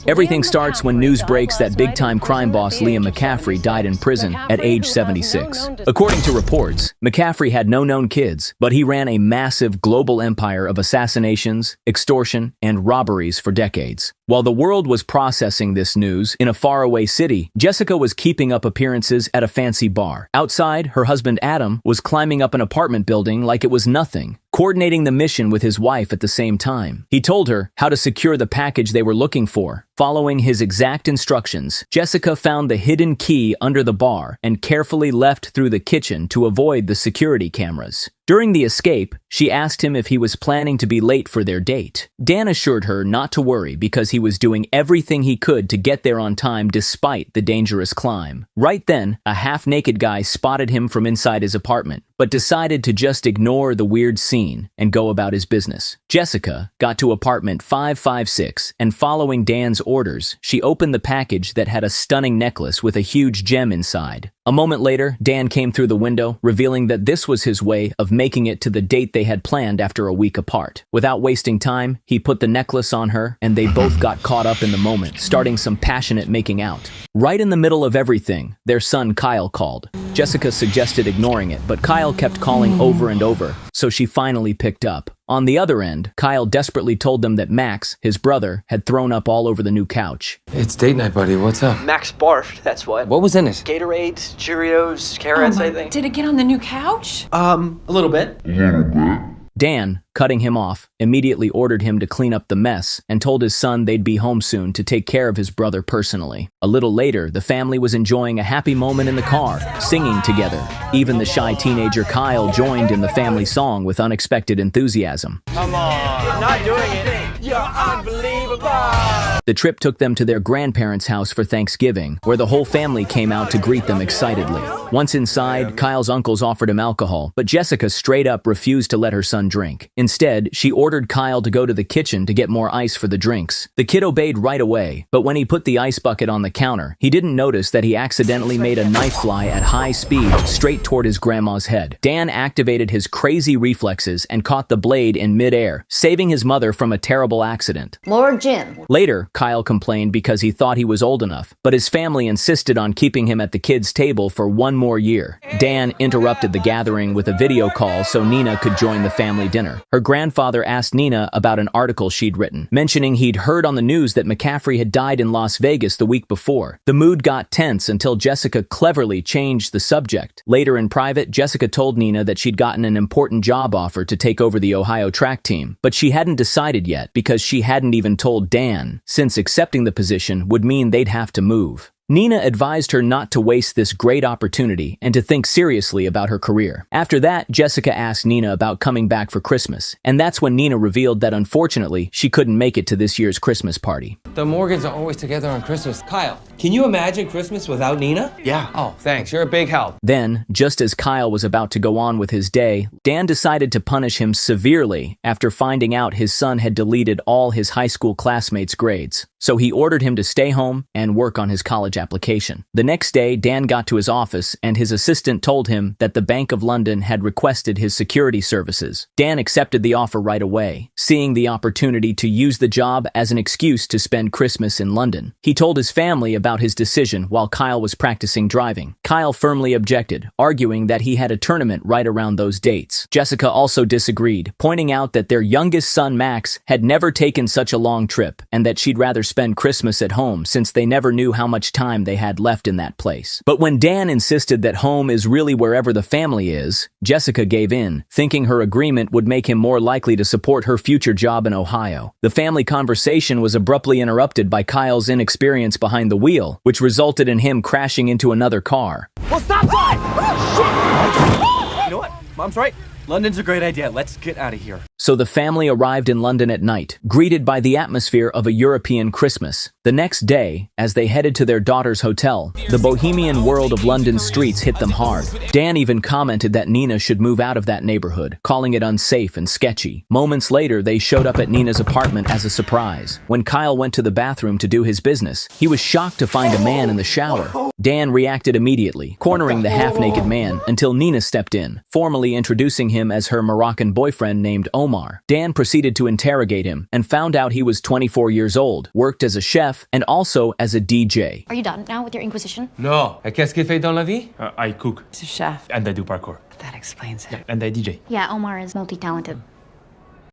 Everything starts when news breaks that big-time crime boss Liam McCaffrey died in prison at age 76. According to reports, McCaffrey had no known kids, but he ran a massive global empire of assassinations, extortion, and robberies for decades. While the world was processing this news in a faraway city, Jessica was keeping up appearances at a fancy bar. Outside, her husband Adam was climbing up an apartment building like it was nothing, coordinating the mission with his wife at the same time. He told her how to secure the package they were looking for. Following his exact instructions, Jessica found the hidden key under the bar and carefully left through the kitchen to avoid the security cameras. During the escape, she asked him if he was planning to be late for their date. Dan assured her not to worry because he was doing everything he could to get there on time despite the dangerous climb. Right then, a half-naked guy spotted him from inside his apartment, but decided to just ignore the weird scene and go about his business. Jessica got to apartment 556, and following Dan's orders, she opened the package that had a stunning necklace with a huge gem inside. A moment later, Dan came through the window, revealing that this was his way of making it to the date they had planned after a week apart. Without wasting time, he put the necklace on her, and they both got caught up in the moment, starting some passionate making out. Right in the middle of everything, their son Kyle called. Jessica suggested ignoring it, but Kyle kept calling over and over, so she finally picked up. On the other end, Kyle desperately told them that Max, his brother, had thrown up all over the new couch. It's date night, buddy. What's up? Max barfed, that's what. What was in it? Gatorades, Cheerios, carrots, I think. Did it get on the new couch? A little bit. Dan, cutting him off, immediately ordered him to clean up the mess and told his son they'd be home soon to take care of his brother personally. A little later, the family was enjoying a happy moment in the car, singing together. Even the shy teenager Kyle joined in the family song with unexpected enthusiasm. Come on, you're not doing it. You're unbelievable. The trip took them to their grandparents' house for Thanksgiving, where the whole family came out to greet them excitedly. Once inside, Kyle's uncles offered him alcohol, but Jessica straight up refused to let her son drink. Instead, she ordered Kyle to go to the kitchen to get more ice for the drinks. The kid obeyed right away, but when he put the ice bucket on the counter, he didn't notice that he accidentally made a knife fly at high speed straight toward his grandma's head. Dan activated his crazy reflexes and caught the blade in midair, saving his mother from a terrible accident. Lord Jim. Later, Kyle complained because he thought he was old enough, but his family insisted on keeping him at the kids' table for one more year. Dan interrupted the gathering with a video call so Nina could join the family dinner. Her grandfather asked Nina about an article she'd written, mentioning he'd heard on the news that McCaffrey had died in Las Vegas the week before. The mood got tense until Jessica cleverly changed the subject. Later in private, Jessica told Nina that she'd gotten an important job offer to take over the Ohio track team, but she hadn't decided yet because she hadn't even told Dan, since accepting the position would mean they'd have to move. Nina advised her not to waste this great opportunity and to think seriously about her career. After that, Jessica asked Nina about coming back for Christmas, and that's when Nina revealed that unfortunately, she couldn't make it to this year's Christmas party. The Morgans are always together on Christmas. Kyle, can you imagine Christmas without Nina? Yeah. Oh, thanks. You're a big help. Then, just as Kyle was about to go on with his day, Dan decided to punish him severely after finding out his son had deleted all his high school classmates' grades. So he ordered him to stay home and work on his college application. The next day, Dan got to his office and his assistant told him that the Bank of London had requested his security services. Dan accepted the offer right away, seeing the opportunity to use the job as an excuse to spend Christmas in London. He told his family about his decision while Kyle was practicing driving. Kyle firmly objected, arguing that he had a tournament right around those dates. Jessica also disagreed, pointing out that their youngest son Max had never taken such a long trip and that she'd rather spend Christmas at home since they never knew how much time they had left in that place. But when Dan insisted that home is really wherever the family is, Jessica gave in, thinking her agreement would make him more likely to support her future job in Ohio. The family conversation was abruptly interrupted by Kyle's inexperience behind the wheel, which resulted in him crashing into another car. Well, stop sign! Oh, shit! You know what? Mom's right. London's a great idea. Let's get out of here. So the family arrived in London at night, greeted by the atmosphere of a European Christmas. The next day, as they headed to their daughter's hotel, the bohemian world of London's streets hit them hard. Dan even commented that Nina should move out of that neighborhood, calling it unsafe and sketchy. Moments later, they showed up at Nina's apartment as a surprise. When Kyle went to the bathroom to do his business, he was shocked to find a man in the shower. Dan reacted immediately, cornering the half-naked man until Nina stepped in, formally introducing him as her Moroccan boyfriend named Omar. Omar. Dan proceeded to interrogate him and found out he was 24 years old, worked as a chef, and also as a DJ. Are you done now with your inquisition? No. Qu'est-ce qu'il fait dans la vie? I cook. He's a chef. And I do parkour. That explains it. And I DJ. Yeah, Omar is multi-talented.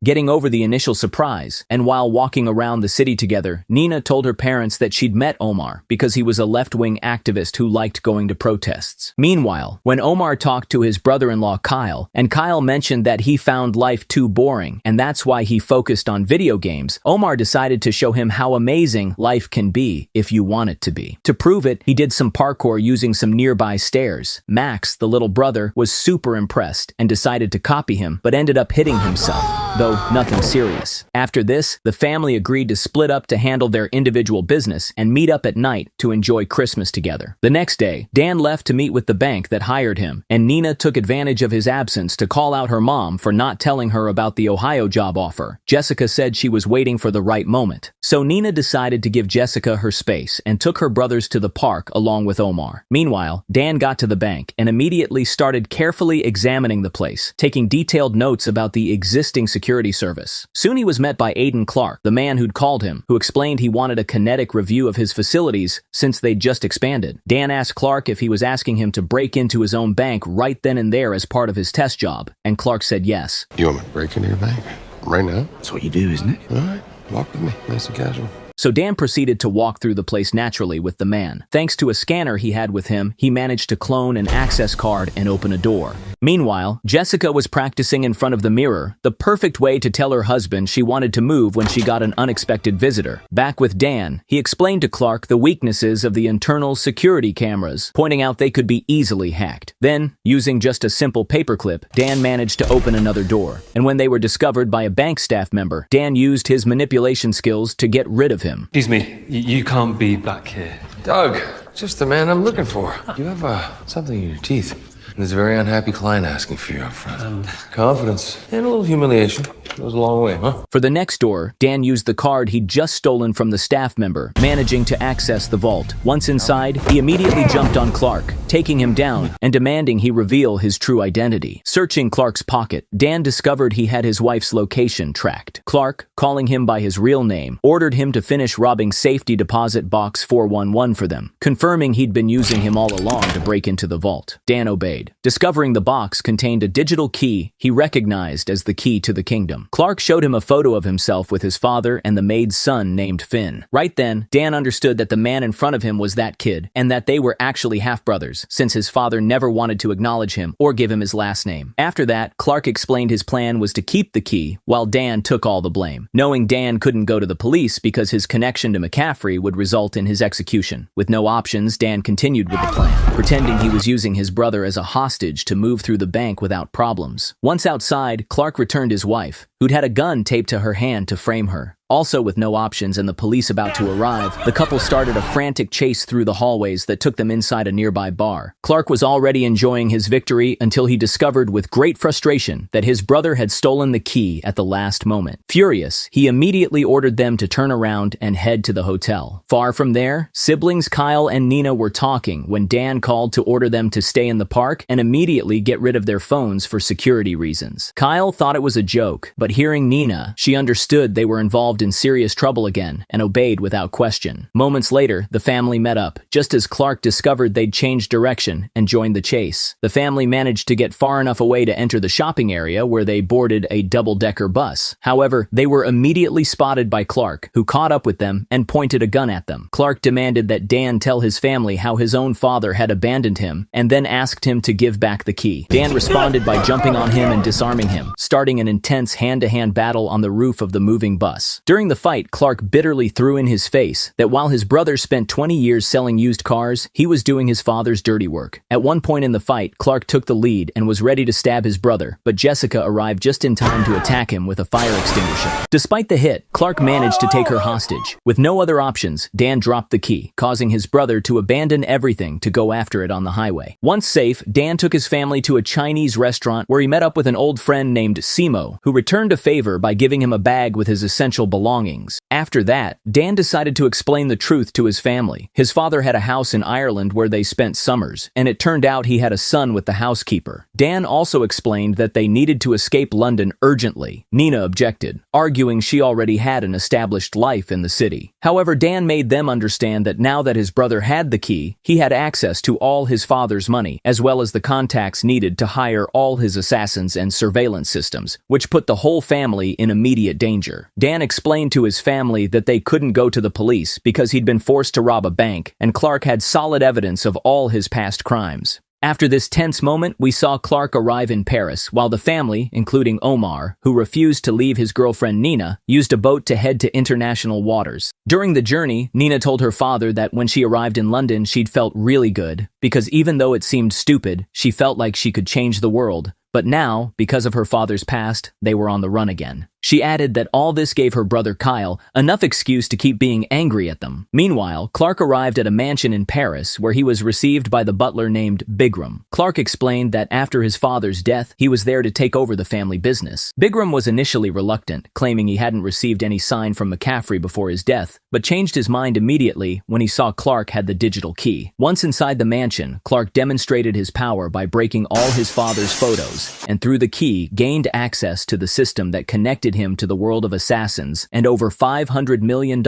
Getting over the initial surprise, and while walking around the city together, Nina told her parents that she'd met Omar because he was a left-wing activist who liked going to protests. Meanwhile, when Omar talked to his brother-in-law Kyle, and Kyle mentioned that he found life too boring, and that's why he focused on video games, Omar decided to show him how amazing life can be if you want it to be. To prove it, he did some parkour using some nearby stairs. Max, the little brother, was super impressed and decided to copy him, but ended up hitting himself, though nothing serious. After this, the family agreed to split up to handle their individual business and meet up at night to enjoy Christmas together. The next day, Dan left to meet with the bank that hired him, and Nina took advantage of his absence to call out her mom for not telling her about the Ohio job offer. Jessica said she was waiting for the right moment. So Nina decided to give Jessica her space and took her brothers to the park along with Omar. Meanwhile, Dan got to the bank and immediately started carefully examining the place, taking detailed notes about the existing security service. Soon he was met by Aiden Clark, the man who'd called him, who explained he wanted a kinetic review of his facilities since they'd just expanded. Dan asked Clark if he was asking him to break into his own bank right then and there as part of his test job, and Clark said yes. You want me to break into your bank? Right now? That's what you do, isn't it? All right, walk with me, nice and casual. So Dan proceeded to walk through the place naturally with the man. Thanks to a scanner he had with him, he managed to clone an access card and open a door. Meanwhile, Jessica was practicing in front of the mirror, the perfect way to tell her husband she wanted to move when she got an unexpected visitor. Back with Dan, he explained to Clark the weaknesses of the internal security cameras, pointing out they could be easily hacked. Then, using just a simple paperclip, Dan managed to open another door. And when they were discovered by a bank staff member, Dan used his manipulation skills to get rid of him. Excuse me, you can't be back here. Doug, just the man I'm looking for. You have something in your teeth. There's a very unhappy client asking for you up front. Confidence and a little humiliation goes a long way, huh? For the next door, Dan used the card he'd just stolen from the staff member, managing to access the vault. Once inside, he immediately jumped on Clark, taking him down and demanding he reveal his true identity. Searching Clark's pocket, Dan discovered he had his wife's location tracked. Clark, calling him by his real name, ordered him to finish robbing safety deposit box 411 for them, confirming he'd been using him all along to break into the vault. Dan obeyed. Discovering the box contained a digital key he recognized as the key to the kingdom. Clark showed him a photo of himself with his father and the maid's son named Finn. Right then, Dan understood that the man in front of him was that kid, and that they were actually half-brothers, since his father never wanted to acknowledge him or give him his last name. After that, Clark explained his plan was to keep the key, while Dan took all the blame. Knowing Dan couldn't go to the police because his connection to McCaffrey would result in his execution. With no options, Dan continued with the plan, pretending he was using his brother as a hostage to move through the bank without problems. Once outside, Clark returned his wife, who'd had a gun taped to her hand to frame her. Also with no options and the police about to arrive, the couple started a frantic chase through the hallways that took them inside a nearby bar. Clark was already enjoying his victory until he discovered with great frustration that his brother had stolen the key at the last moment. Furious, he immediately ordered them to turn around and head to the hotel. Far from there, siblings Kyle and Nina were talking when Dan called to order them to stay in the park and immediately get rid of their phones for security reasons. Kyle thought it was a joke, but hearing Nina, she understood they were involved in serious trouble again and obeyed without question. Moments later, the family met up, just as Clark discovered they'd changed direction and joined the chase. The family managed to get far enough away to enter the shopping area where they boarded a double-decker bus. However, they were immediately spotted by Clark, who caught up with them and pointed a gun at them. Clark demanded that Dan tell his family how his own father had abandoned him and then asked him to give back the key. Dan responded by jumping on him and disarming him, starting an intense hand-to-hand battle on the roof of the moving bus. During the fight, Clark bitterly threw in his face that while his brother spent 20 years selling used cars, he was doing his father's dirty work. At one point in the fight, Clark took the lead and was ready to stab his brother, but Jessica arrived just in time to attack him with a fire extinguisher. Despite the hit, Clark managed to take her hostage. With no other options, Dan dropped the key, causing his brother to abandon everything to go after it on the highway. Once safe, Dan took his family to a Chinese restaurant where he met up with an old friend named Simo, who returned a favor by giving him a bag with his essential belongings belongings. After that, Dan decided to explain the truth to his family. His father had a house in Ireland where they spent summers, and it turned out he had a son with the housekeeper. Dan also explained that they needed to escape London urgently. Nina objected, arguing she already had an established life in the city. However, Dan made them understand that now that his brother had the key, he had access to all his father's money, as well as the contacts needed to hire all his assassins and surveillance systems, which put the whole family in immediate danger. Dan explained to his family that they couldn't go to the police because he'd been forced to rob a bank, and Clark had solid evidence of all his past crimes. After this tense moment, we saw Clark arrive in Paris, while the family, including Omar, who refused to leave his girlfriend Nina, used a boat to head to international waters. During the journey, Nina told her father that when she arrived in London, she'd felt really good, because even though it seemed stupid, she felt like she could change the world. But now, because of her father's past, they were on the run again. She added that all this gave her brother Kyle enough excuse to keep being angry at them. Meanwhile, Clark arrived at a mansion in Paris where he was received by the butler named Bigram. Clark explained that after his father's death, he was there to take over the family business. Bigram was initially reluctant, claiming he hadn't received any sign from McCaffrey before his death, but changed his mind immediately when he saw Clark had the digital key. Once inside the mansion, Clark demonstrated his power by breaking all his father's photos, and through the key, gained access to the system that connected him to the world of assassins and over $500 million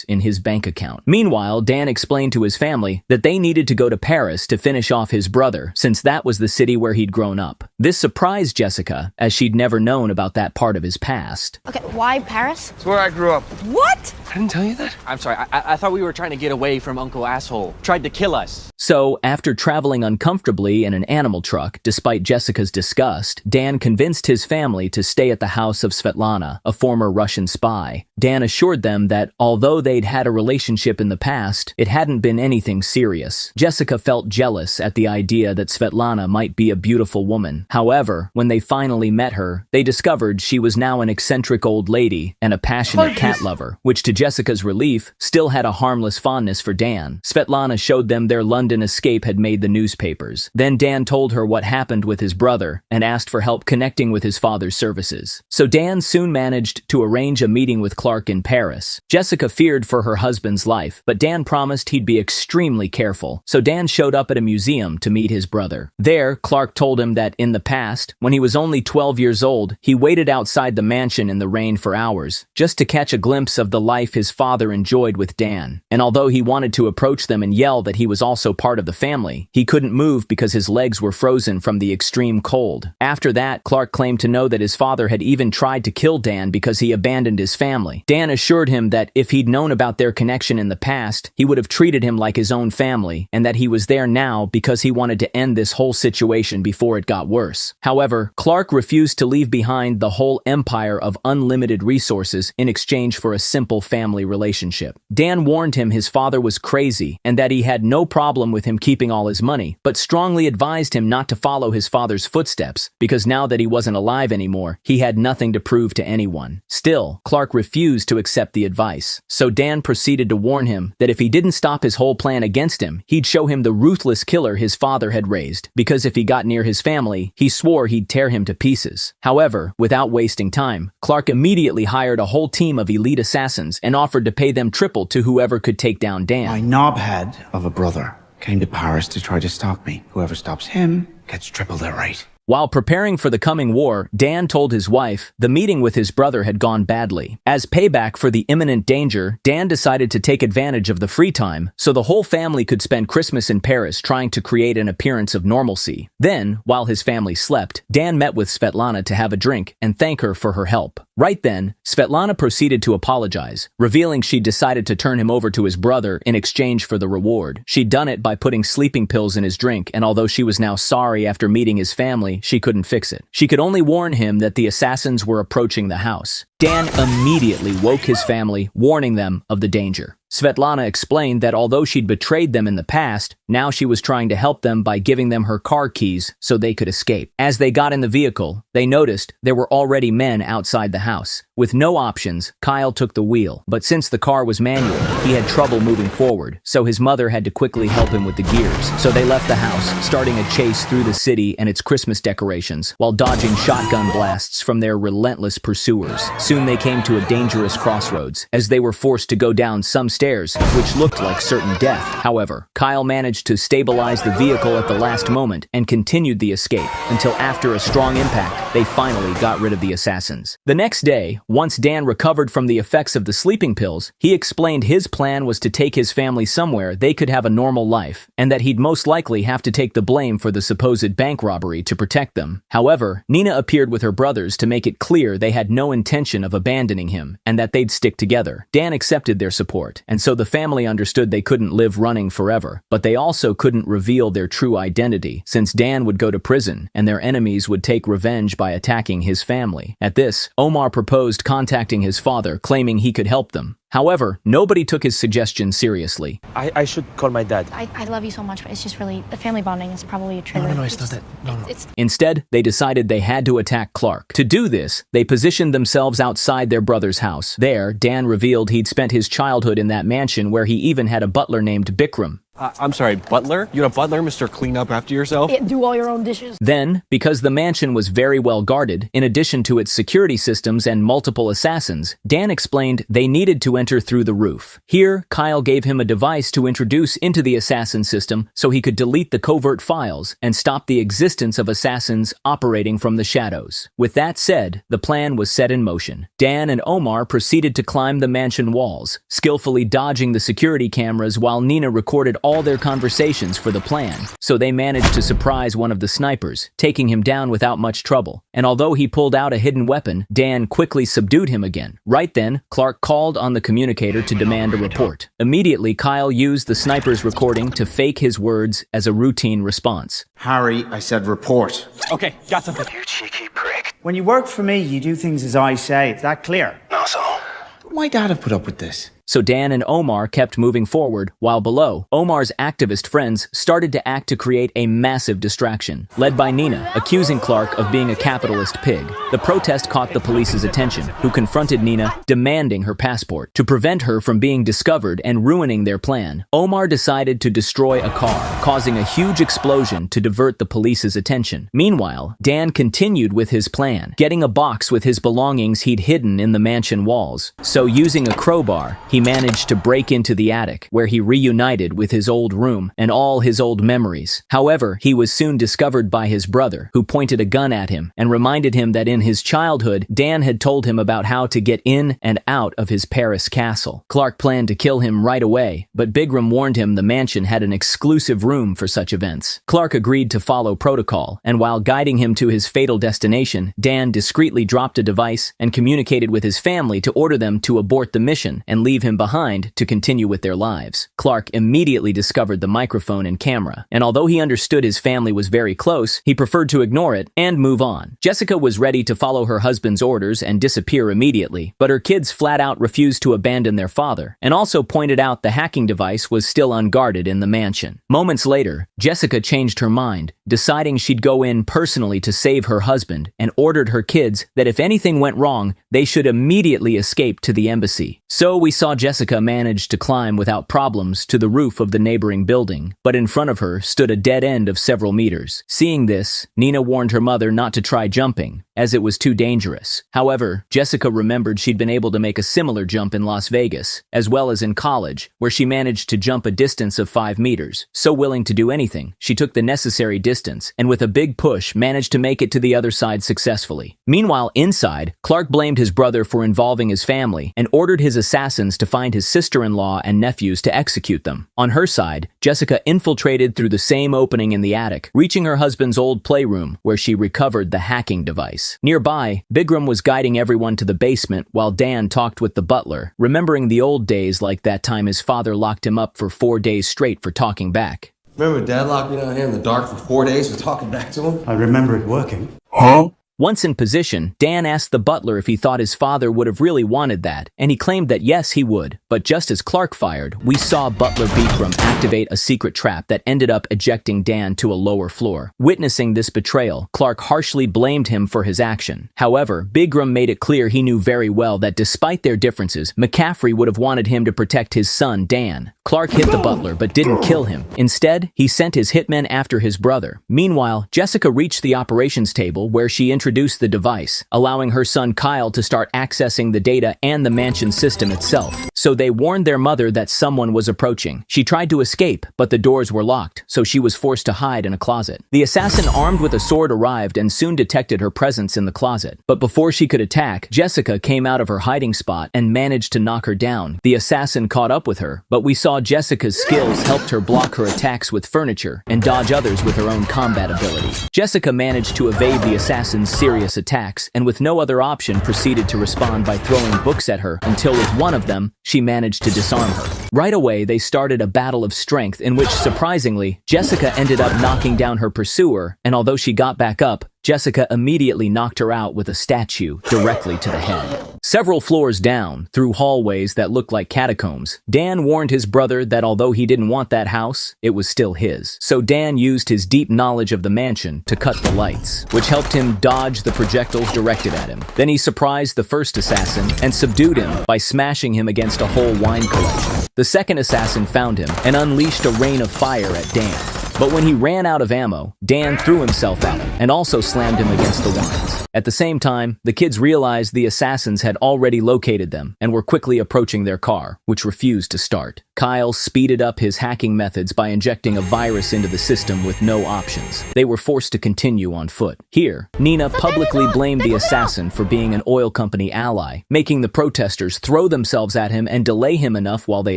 in his bank account. Meanwhile, Dan explained to his family that they needed to go to Paris to finish off his brother, since that was the city where he'd grown up. This surprised Jessica, as she'd never known about that part of his past. Okay, why Paris? It's where I grew up. What? I didn't tell you that? I'm sorry, I thought we were trying to get away from Uncle Asshole. Tried to kill us. So, after traveling uncomfortably in an animal truck, despite Jessica's disgust, Dan convinced his family to stay at the house of Svetlana, a former Russian spy. Dan assured them that although they'd had a relationship in the past, it hadn't been anything serious. Jessica felt jealous at the idea that Svetlana might be a beautiful woman. However, when they finally met her, they discovered she was now an eccentric old lady and a passionate cat lover, which to Jessica's relief, still had a harmless fondness for Dan. Svetlana showed them their London escape had made the newspapers. Then Dan told her what happened with his brother and asked for help connecting with his father's services. So Dan soon managed to arrange a meeting with Clark in Paris. Jessica feared for her husband's life, but Dan promised he'd be extremely careful. So Dan showed up at a museum to meet his brother. There, Clark told him that in the past, when he was only 12 years old, he waited outside the mansion in the rain for hours, just to catch a glimpse of the life his father enjoyed with Dan. And although he wanted to approach them and yell that he was also part of the family, he couldn't move because his legs were frozen from the extreme cold. After that, Clark claimed to know that his father had even tried to kill Dan because he abandoned his family. Dan assured him that if he'd known about their connection in the past, he would have treated him like his own family, and that he was there now because he wanted to end this whole situation before it got worse. However, Clark refused to leave behind the whole empire of unlimited resources in exchange for a simple family relationship. Dan warned him his father was crazy and that he had no problem with him keeping all his money, but strongly advised him not to follow his father's footsteps because now that he wasn't alive anymore, he had nothing to prove to anyone. Still, Clark refused to accept the advice. So Dan proceeded to warn him that if he didn't stop his whole plan against him, he'd show him the ruthless killer his father had raised, because if he got near his family, he swore he'd tear him to pieces. However, without wasting time, Clark immediately hired a whole team of elite assassins and offered to pay them triple to whoever could take down Dan. My knobhead of a brother came to Paris to try to stop me. Whoever stops him gets triple their rate. While preparing for the coming war, Dan told his wife the meeting with his brother had gone badly. As payback for the imminent danger, Dan decided to take advantage of the free time so the whole family could spend Christmas in Paris trying to create an appearance of normalcy. Then, while his family slept, Dan met with Svetlana to have a drink and thank her for her help. Right then, Svetlana proceeded to apologize, revealing she'd decided to turn him over to his brother in exchange for the reward. She'd done it by putting sleeping pills in his drink, and although she was now sorry after meeting his family, she couldn't fix it. She could only warn him that the assassins were approaching the house. Dan immediately woke his family, warning them of the danger. Svetlana explained that although she'd betrayed them in the past, now she was trying to help them by giving them her car keys so they could escape. As they got in the vehicle, they noticed there were already men outside the house. With no options, Kyle took the wheel, but since the car was manual, he had trouble moving forward, so his mother had to quickly help him with the gears. So they left the house, starting a chase through the city and its Christmas decorations, while dodging shotgun blasts from their relentless pursuers. Soon they came to a dangerous crossroads, as they were forced to go down some stairs, which looked like certain death. However, Kyle managed to stabilize the vehicle at the last moment and continued the escape, until after a strong impact, they finally got rid of the assassins. The next day, once Dan recovered from the effects of the sleeping pills, he explained his plan was to take his family somewhere they could have a normal life, and that he'd most likely have to take the blame for the supposed bank robbery to protect them. However, Nina appeared with her brothers to make it clear they had no intention of abandoning him, and that they'd stick together. Dan accepted their support, and so the family understood they couldn't live running forever, but they also couldn't reveal their true identity, since Dan would go to prison, and their enemies would take revenge by attacking his family. At this, Omar proposed contacting his father, claiming he could help them. However, nobody took his suggestion seriously. I should call my dad. I love you so much, but it's just really, the family bonding is probably a trigger. No, it's not that. No. Instead, they decided they had to attack Clark. To do this, they positioned themselves outside their brother's house. There, Dan revealed he'd spent his childhood in that mansion where he even had a butler named Bikram. I'm sorry, butler? You're a butler, Mr. Clean Up After Yourself? Yeah, do all your own dishes. Then, because the mansion was very well guarded, in addition to its security systems and multiple assassins, Dan explained they needed to enter through the roof. Here, Kyle gave him a device to introduce into the assassin system so he could delete the covert files and stop the existence of assassins operating from the shadows. With that said, the plan was set in motion. Dan and Omar proceeded to climb the mansion walls, skillfully dodging the security cameras while Nina recorded all their conversations for the plan, so they managed to surprise one of the snipers, taking him down without much trouble. And although he pulled out a hidden weapon, Dan quickly subdued him again. Right then, Clark called on the communicator to demand a report. Immediately, Kyle used the sniper's recording to fake his words as a routine response. Harry, I said report. Okay, got something. You cheeky prick. When you work for me, you do things as I say. Is that clear? Not so. Would my dad have put up with this? So Dan and Omar kept moving forward, while below, Omar's activist friends started to act to create a massive distraction, led by Nina, accusing Clark of being a capitalist pig. The protest caught the police's attention, who confronted Nina, demanding her passport. To prevent her from being discovered and ruining their plan, Omar decided to destroy a car, causing a huge explosion to divert the police's attention. Meanwhile, Dan continued with his plan, getting a box with his belongings he'd hidden in the mansion walls. So using a crowbar, he managed to break into the attic, where he reunited with his old room and all his old memories. However, he was soon discovered by his brother, who pointed a gun at him and reminded him that in his childhood, Dan had told him about how to get in and out of his Paris castle. Clark planned to kill him right away, but Bikram warned him the mansion had an exclusive room for such events. Clark agreed to follow protocol, and while guiding him to his fatal destination, Dan discreetly dropped a device and communicated with his family to order them to abort the mission and leave him behind to continue with their lives. Clark immediately discovered the microphone and camera, and although he understood his family was very close, he preferred to ignore it and move on. Jessica was ready to follow her husband's orders and disappear immediately, but her kids flat out refused to abandon their father, and also pointed out the hacking device was still unguarded in the mansion. Moments later, Jessica changed her mind, deciding she'd go in personally to save her husband, and ordered her kids that if anything went wrong, they should immediately escape to the embassy. So we saw Jessica manage to climb without problems to the roof of the neighboring building, but in front of her stood a dead end of several meters. Seeing this, Nina warned her mother not to try jumping, as it was too dangerous. However, Jessica remembered she'd been able to make a similar jump in Las Vegas, as well as in college, where she managed to jump a distance of 5 meters. So willing to do anything, she took the necessary distance, and with a big push, managed to make it to the other side successfully. Meanwhile, inside, Clark blamed his brother for involving his family, and ordered his assassins to find his sister-in-law and nephews to execute them. On her side, Jessica infiltrated through the same opening in the attic, reaching her husband's old playroom, where she recovered the hacking device. Nearby, Bikram was guiding everyone to the basement while Dan talked with the butler, remembering the old days like that time his father locked him up for 4 days straight for talking back. Remember Dad locked me down here in the dark for 4 days for talking back to him? I remember it working. Huh? Once in position, Dan asked the butler if he thought his father would have really wanted that, and he claimed that yes, he would. But just as Clark fired, we saw Butler Bikram activate a secret trap that ended up ejecting Dan to a lower floor. Witnessing this betrayal, Clark harshly blamed him for his action. However, Bikram made it clear he knew very well that despite their differences, McCaffrey would have wanted him to protect his son, Dan. Clark hit the butler but didn't kill him. Instead, he sent his hitmen after his brother. Meanwhile, Jessica reached the operations table where she introduced the device, allowing her son Kyle to start accessing the data and the mansion system itself. So they warned their mother that someone was approaching. She tried to escape, but the doors were locked, so she was forced to hide in a closet. The assassin armed with a sword arrived and soon detected her presence in the closet. But before she could attack, Jessica came out of her hiding spot and managed to knock her down. The assassin caught up with her, but we saw Jessica's skills helped her block her attacks with furniture and dodge others with her own combat ability. Jessica managed to evade the assassin's serious attacks and with no other option proceeded to respond by throwing books at her until with one of them, she managed to disarm her. Right away, they started a battle of strength in which, surprisingly, Jessica ended up knocking down her pursuer, and although she got back up, Jessica immediately knocked her out with a statue directly to the head. Several floors down, through hallways that looked like catacombs, Dan warned his brother that although he didn't want that house, it was still his. So Dan used his deep knowledge of the mansion to cut the lights, which helped him dodge the projectiles directed at him. Then he surprised the first assassin and subdued him by smashing him against a whole wine collection. The second assassin found him and unleashed a rain of fire at Dan. But when he ran out of ammo, Dan threw himself at him and also slammed him against the wines. At the same time, the kids realized the assassins had already located them and were quickly approaching their car, which refused to start. Kyle speeded up his hacking methods by injecting a virus into the system with no options. They were forced to continue on foot. Here, Nina publicly blamed the assassin for being an oil company ally, making the protesters throw themselves at him and delay him enough while they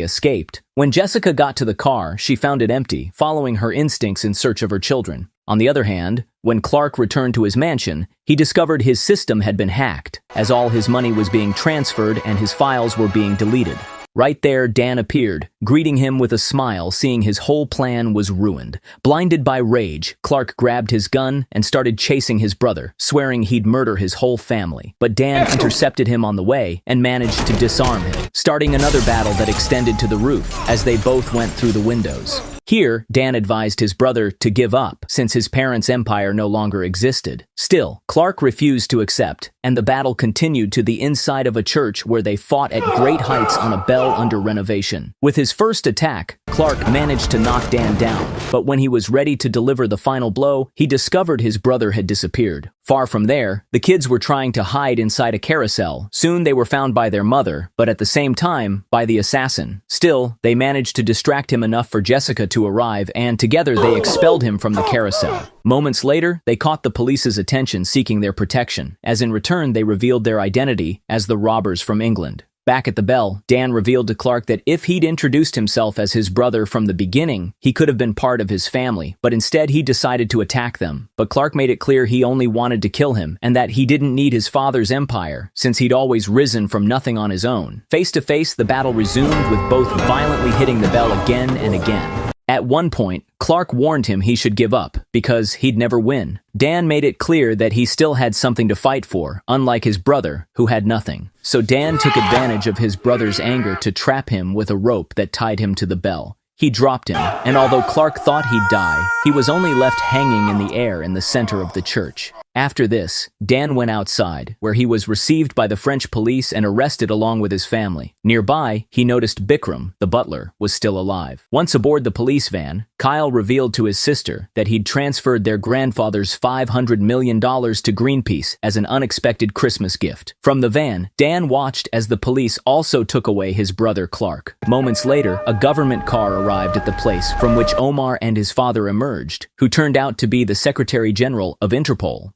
escaped. When Jessica got to the car, she found it empty, following her instincts in search of her children. On the other hand, when Clark returned to his mansion, he discovered his system had been hacked, as all his money was being transferred and his files were being deleted. Right there, Dan appeared, greeting him with a smile, seeing his whole plan was ruined. Blinded by rage, Clark grabbed his gun and started chasing his brother, swearing he'd murder his whole family. But Dan intercepted him on the way and managed to disarm him, starting another battle that extended to the roof as they both went through the windows. Here, Dan advised his brother to give up, since his parents' empire no longer existed. Still, Clark refused to accept, and the battle continued to the inside of a church where they fought at great heights on a bell under renovation. With his first attack, Clark managed to knock Dan down, but when he was ready to deliver the final blow, he discovered his brother had disappeared. Far from there, the kids were trying to hide inside a carousel. Soon they were found by their mother, but at the same time, by the assassin. Still, they managed to distract him enough for Jessica to arrive, and together they expelled him from the carousel. Moments later, they caught the police's attention seeking their protection, as in return they revealed their identity as the robbers from England. Back at the bell, Dan revealed to Clark that if he'd introduced himself as his brother from the beginning, he could have been part of his family, but instead he decided to attack them. But Clark made it clear he only wanted to kill him, and that he didn't need his father's empire, since he'd always risen from nothing on his own. Face to face, the battle resumed, with both violently hitting the bell again and again. At one point, Clark warned him he should give up, because he'd never win. Dan made it clear that he still had something to fight for, unlike his brother, who had nothing. So Dan took advantage of his brother's anger to trap him with a rope that tied him to the bell. He dropped him, and although Clark thought he'd die, he was only left hanging in the air in the center of the church. After this, Dan went outside, where he was received by the French police and arrested along with his family. Nearby, he noticed Bikram, the butler, was still alive. Once aboard the police van, Kyle revealed to his sister that he'd transferred their grandfather's $500 million to Greenpeace as an unexpected Christmas gift. From the van, Dan watched as the police also took away his brother Clark. Moments later, a government car arrived at the place from which Omar and his father emerged, who turned out to be the Secretary General of Interpol.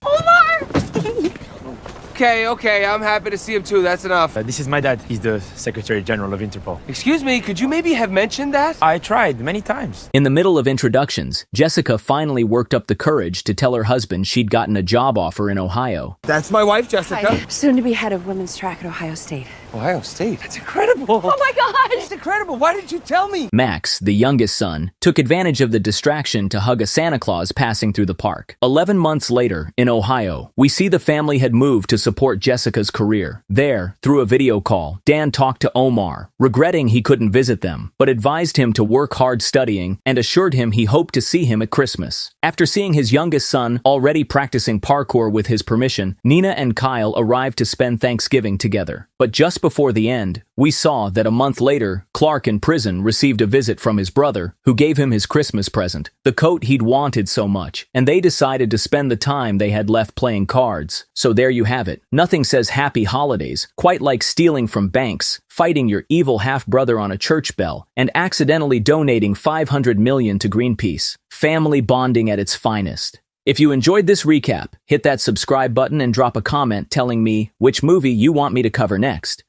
Okay, I'm happy to see him too, that's enough. This is my dad. He's the Secretary General of Interpol. Excuse me, could you maybe have mentioned that? I tried many times. In the middle of introductions, Jessica finally worked up the courage to tell her husband she'd gotten a job offer in Ohio. That's my wife, Jessica. Hi. Soon to be head of women's track at Ohio State. Ohio State. That's incredible. Oh my gosh! It's incredible. Why didn't you tell me? Max, the youngest son, took advantage of the distraction to hug a Santa Claus passing through the park. 11 months later, in Ohio, we see the family had moved to support Jessica's career. There, through a video call, Dan talked to Omar, regretting he couldn't visit them, but advised him to work hard studying and assured him he hoped to see him at Christmas. After seeing his youngest son already practicing parkour with his permission, Nina and Kyle arrived to spend Thanksgiving together. But just before the end, we saw that a month later, Clark in prison received a visit from his brother, who gave him his Christmas present, the coat he'd wanted so much, and they decided to spend the time they had left playing cards. So there you have it. Nothing says happy holidays quite like stealing from banks, fighting your evil half-brother on a church bell, and accidentally donating $500 million to Greenpeace. Family bonding at its finest. If you enjoyed this recap, hit that subscribe button and drop a comment telling me which movie you want me to cover next.